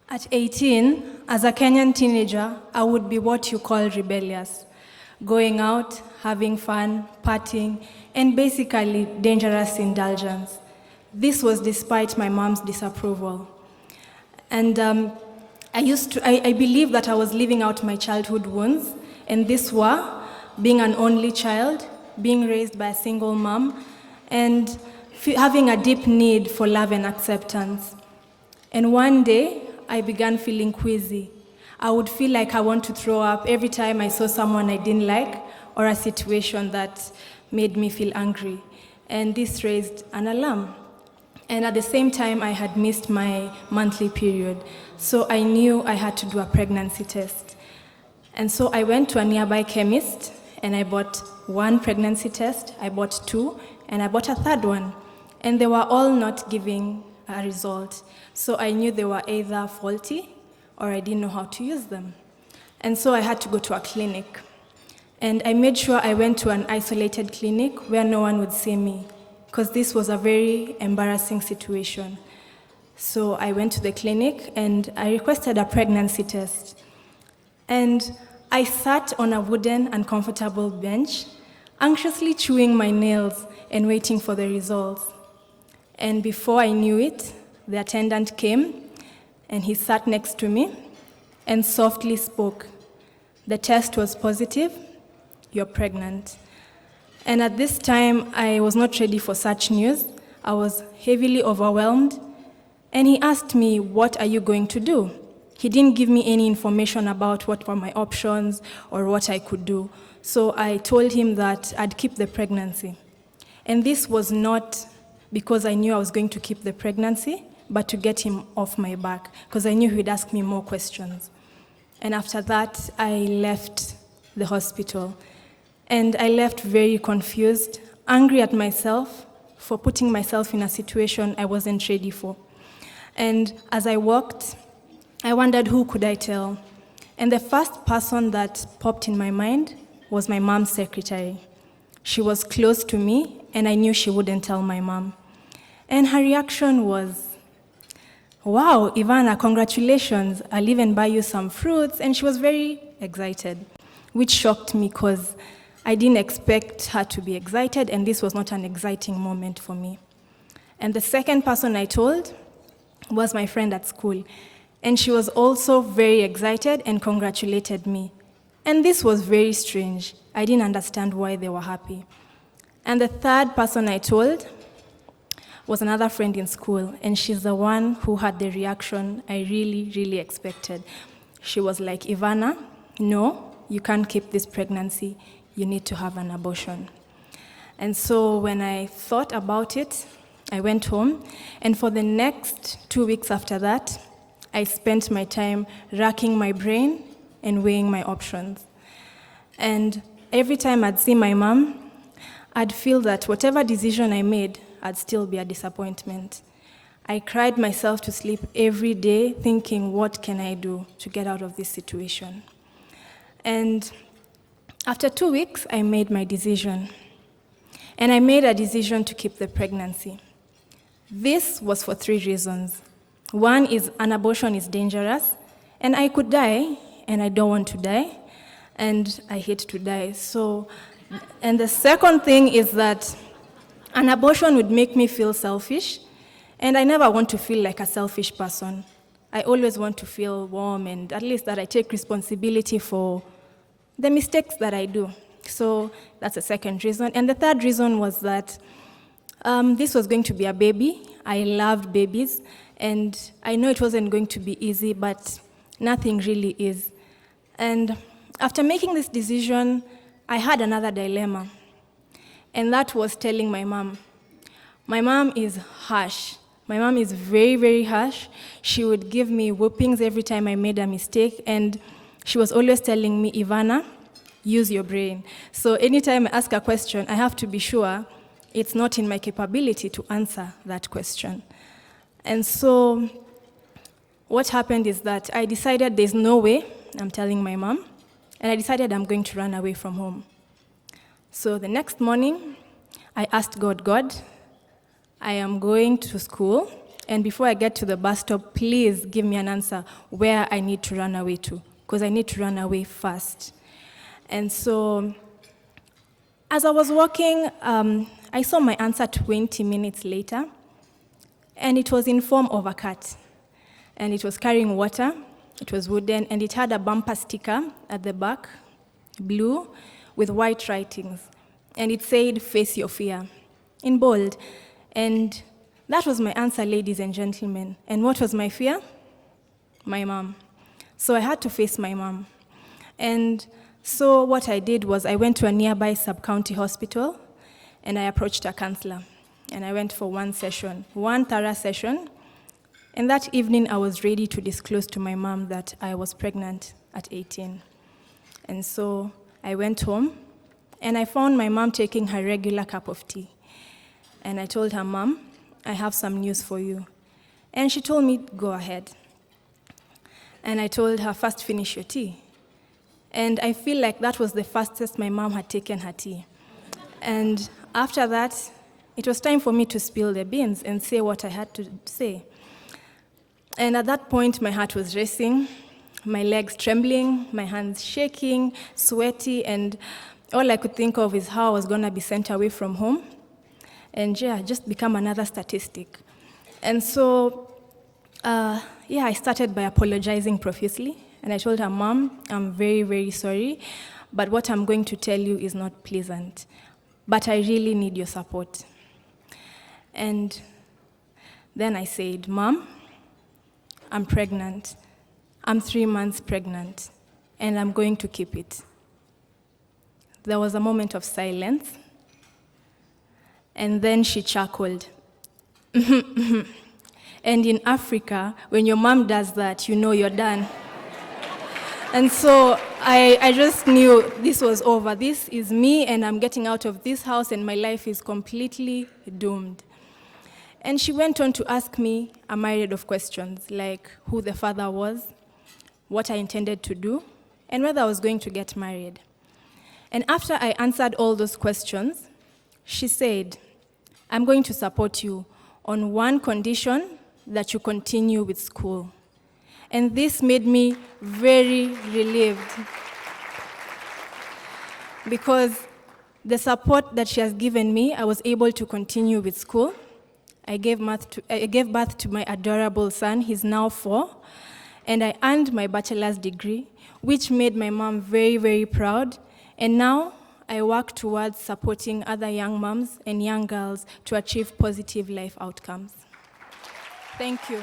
At 18, as a Kenyan teenager, I would be what you call rebellious. Going out, having fun, partying, and basically dangerous indulgence. This was despite my mom's disapproval. And I believe that I was living out my childhood wounds, and these were being an only child, being raised by a single mom, and having a deep need for love and acceptance. And one day, I began feeling queasy. I would feel like I want to throw up every time I saw someone I didn't like or a situation that made me feel angry. And this raised an alarm. And at the same time, I had missed my monthly period. So I knew I had to do a pregnancy test. And so I went to a nearby chemist and I bought one pregnancy test, I bought two, and I bought a third one. And they were all not giving a result. So I knew they were either faulty or I didn't know how to use them. And so I had to go to a clinic. And I made sure I went to an isolated clinic where no one would see me, because this was a very embarrassing situation. So I went to the clinic and I requested a pregnancy test. And I sat on a wooden, uncomfortable bench, anxiously chewing my nails and waiting for the results. And before I knew it, the attendant came and he sat next to me and softly spoke. The test was positive, you're pregnant. And at this time, I was not ready for such news. I was heavily overwhelmed. And he asked me, what are you going to do? He didn't give me any information about what were my options or what I could do. So I told him that I'd keep the pregnancy. And this was not because I knew I was going to keep the pregnancy, but to get him off my back, because I knew he'd ask me more questions. And after that, I left the hospital. And I left very confused, angry at myself for putting myself in a situation I wasn't ready for. And as I walked, I wondered who could I tell. And the first person that popped in my mind was my mom's secretary. She was close to me, and I knew she wouldn't tell my mom. And her reaction was, wow, Ivana, congratulations, I'll even buy you some fruits. And she was very excited, which shocked me because I didn't expect her to be excited, and this was not an exciting moment for me. And the second person I told was my friend at school, and she was also very excited and congratulated me. And this was very strange. I didn't understand why they were happy. And the third person I told was another friend in school, and she's the one who had the reaction I really, really expected. She was like, Ivana, no, you can't keep this pregnancy. You need to have an abortion. And so when I thought about it, I went home, and for the next 2 weeks after that, I spent my time racking my brain and weighing my options. And every time I'd see my mom, I'd feel that whatever decision I made, I'd still be a disappointment. I cried myself to sleep every day thinking, what can I do to get out of this situation? And after 2 weeks, I made my decision. And I made a decision to keep the pregnancy. This was for 3 reasons. One is an abortion is dangerous, and I could die, and I don't want to die, and I hate to die. And the second thing is that an abortion would make me feel selfish, and I never want to feel like a selfish person. I always want to feel warm, and at least that I take responsibility for the mistakes that I do. So that's the second reason. And the third reason was that this was going to be a baby. I loved babies, and I know it wasn't going to be easy, but nothing really is. And after making this decision, I had another dilemma, and that was telling my mom. My mom is harsh. My mom is very, very harsh. She would give me whoopings every time I made a mistake, and she was always telling me, Ivana, use your brain. So anytime I ask a question, I have to be sure it's not in my capability to answer that question. And so what happened is that I decided there's no way I'm telling my mom, and I decided I'm going to run away from home. So the next morning, I asked God, I am going to school. And before I get to the bus stop, please give me an answer where I need to run away to, because I need to run away fast. And so, as I was walking, I saw my answer 20 minutes later, and it was in form of a cat. And it was carrying water, it was wooden, and it had a bumper sticker at the back, blue, with white writings. And it said, "Face your fear," in bold. And that was my answer, ladies and gentlemen. And what was my fear? My mom. So I had to face my mom. And so what I did was I went to a nearby sub-county hospital, and I approached a counselor. And I went for one thorough session. And that evening, I was ready to disclose to my mom that I was pregnant at 18. And so I went home, and I found my mom taking her regular cup of tea. And I told her, "Mom, I have some news for you." And she told me, "Go ahead." And I told her, "First finish your tea." And I feel like that was the fastest my mom had taken her tea. And after that, it was time for me to spill the beans and say what I had to say. And at that point, my heart was racing, my legs trembling, my hands shaking, sweaty, and all I could think of is how I was going to be sent away from home and just become another statistic. And so, I started by apologizing profusely. And I told her, "Mom, I'm very, very sorry, but what I'm going to tell you is not pleasant. But I really need your support." And then I said, "Mom, I'm pregnant. I'm 3 months pregnant, and I'm going to keep it." There was a moment of silence, and then she chuckled. And in Africa, when your mom does that, you know you're done. And so I just knew this was over. This is me, and I'm getting out of this house, and my life is completely doomed. And she went on to ask me a myriad of questions, like who the father was, what I intended to do, and whether I was going to get married. And after I answered all those questions, she said, "I'm going to support you on one condition, that you continue with school." And this made me very relieved, because the support that she has given me, I was able to continue with school. I gave birth to my adorable son. He's now 4. And I earned my bachelor's degree, which made my mom very, very proud. And now I work towards supporting other young moms and young girls to achieve positive life outcomes. Thank you.